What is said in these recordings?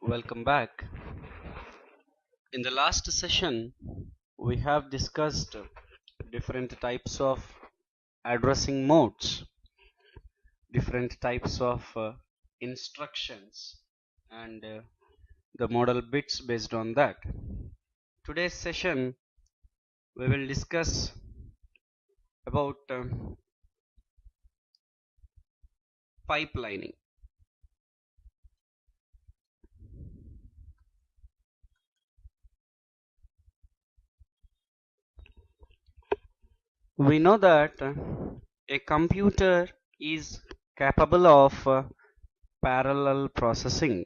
Welcome back. In the last session, we have discussed different types of addressing modes, different types of instructions, and the model bits based on that. Today's session, we will discuss about pipelining. We know that a computer is capable of parallel processing.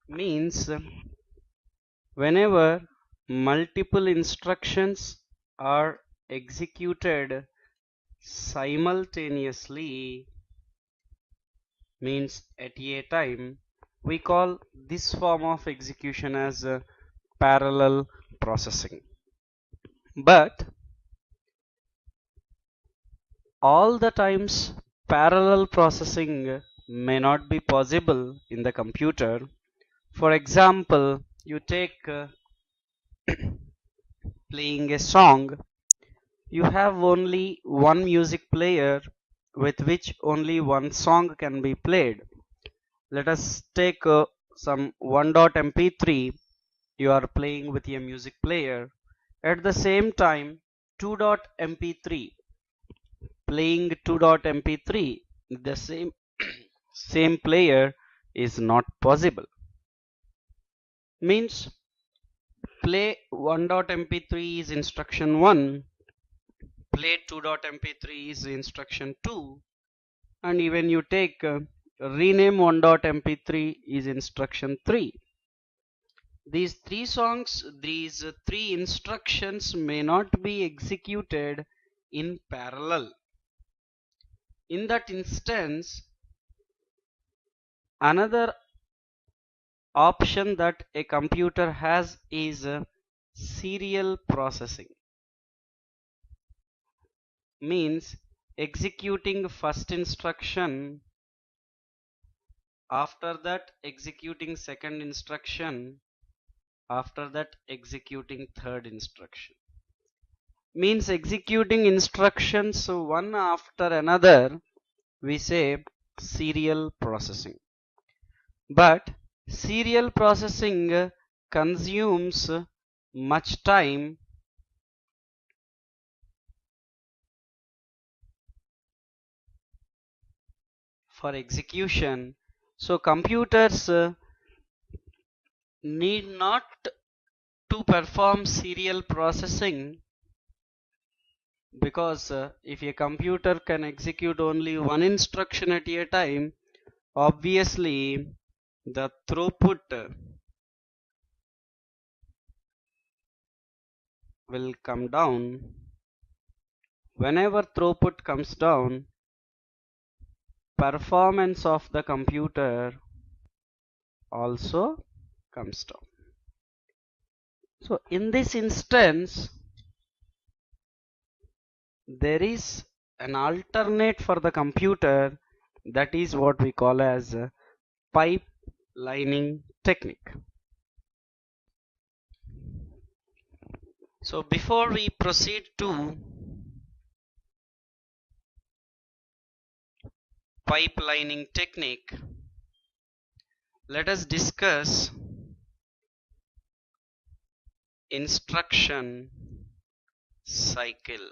Means whenever multiple instructions are executed simultaneously, means at a time, we call this form of execution as parallel processing. But all the times parallel processing may not be possible in the computer. For example, you take playing a song. You have only one music player with which only one song can be played. Let us take some 1.mp3. You are playing with a music player. At the same time, 2.mp3 playing 2.mp3, the same player is not possible. Means play 1.mp3 is instruction 1, play 2.mp3 is instruction 2, and even you take rename 1.mp3 is instruction 3. These three instructions may not be executed in parallel. In that instance, another option that a computer has is serial processing. Means executing first instruction, after that executing second instruction, after that executing third instruction. Means executing instructions one after another, we say serial processing. But serial processing consumes much time for execution. So computers need not to perform serial processing, because if a computer can execute only one instruction at a time, obviously the throughput will come down. Whenever throughput comes down, performance of the computer also comes down. So in this instance, there is an alternate for the computer, that is what we call as pipelining technique. So before we proceed to pipelining technique, let us discuss instruction cycle.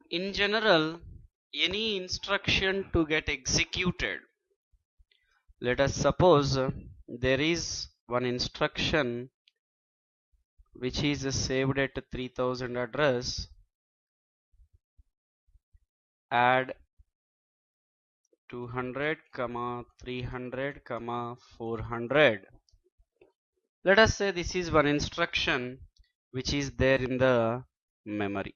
In general, any instruction to get executed, let us suppose there is one instruction which is saved at 3000 address, add 200, 300, 400. Let us say this is one instruction which is there in the memory.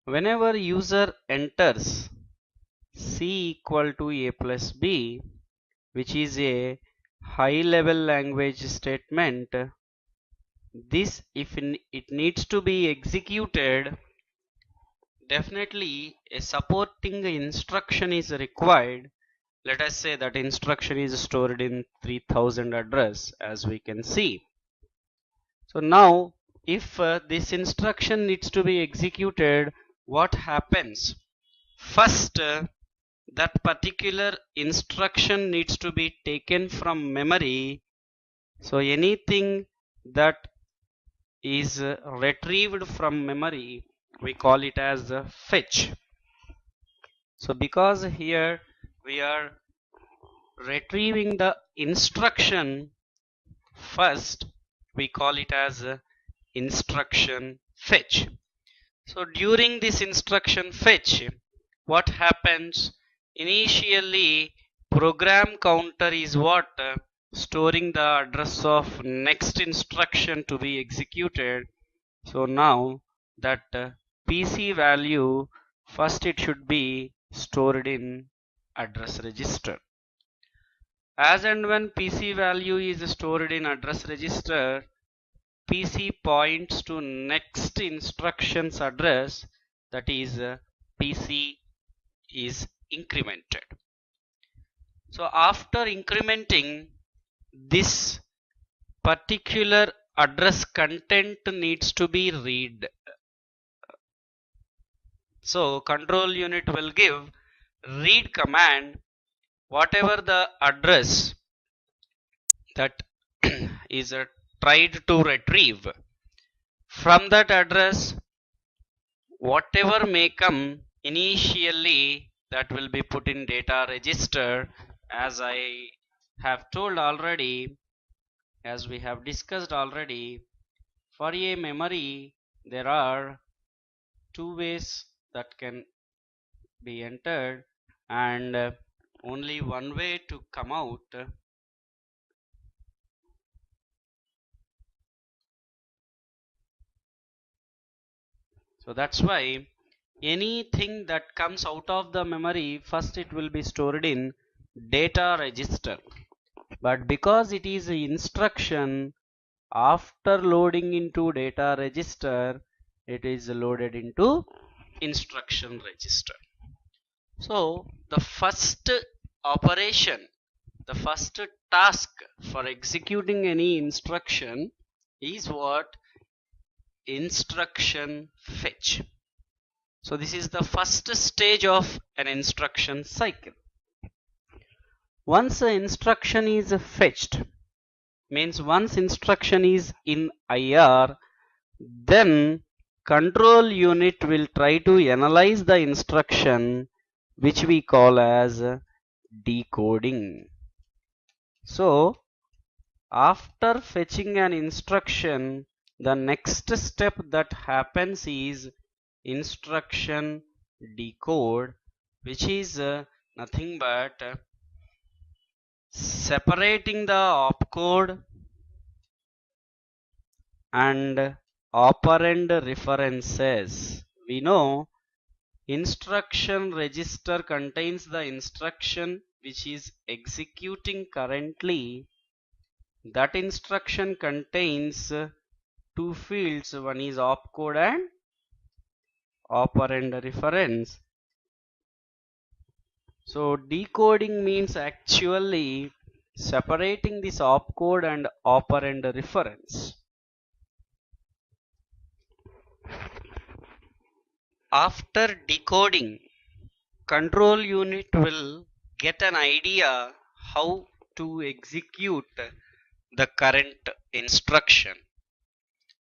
Whenever user enters C equal to A plus B, which is a high level language statement. This, if it needs to be executed, definitely a supporting instruction is required. Let us say that instruction is stored in 3000 address, as we can see. So now if this instruction needs to be executed, what happens? First, that particular instruction needs to be taken from memory. So anything that is retrieved from memory, we call it as fetch. So because here we are retrieving the instruction, first we call it as instruction fetch. So during this instruction fetch, what happens? Initially program counter is what? Storing the address of next instruction to be executed. So now that PC value, first it should be stored in address register. As and when PC value is stored in address register, PC points to next instruction's address, that is PC is incremented. So after incrementing, this particular address content needs to be read. So control unit will give read command, whatever the address that is tried to retrieve, from that address whatever may come initially, that will be put in data register. As I have told already, as we have discussed already, for a memory there are two ways that can be entered and only one way to come out. So that's why anything that comes out of the memory, first it will be stored in data register. But because it is an instruction, after loading into data register, it is loaded into instruction register. So the first operation, the first task for executing any instruction is what? Instruction fetch. So this is the first stage of an instruction cycle. Once an instruction is fetched, means once instruction is in IR, then control unit will try to analyze the instruction, which we call as decoding. So after fetching an instruction, the next step that happens is instruction decode, which is nothing but separating the opcode and operand references. We know instruction register contains the instruction which is executing currently. That instruction contains two fields, one is opcode and operand reference. So decoding means actually separating this opcode and operand reference. After decoding, control unit will get an idea how to execute the current instruction.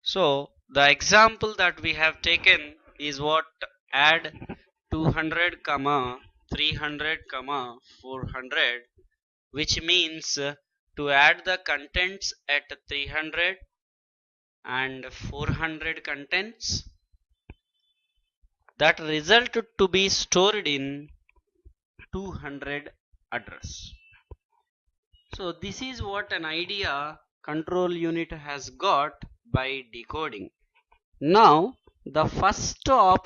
So the example that we have taken is what? Add 200 comma 300 comma 400, which means to add the contents at 300 and 400 contents, that result to be stored in 200 address. So this is what an idea control unit has got by decoding. Now the first operation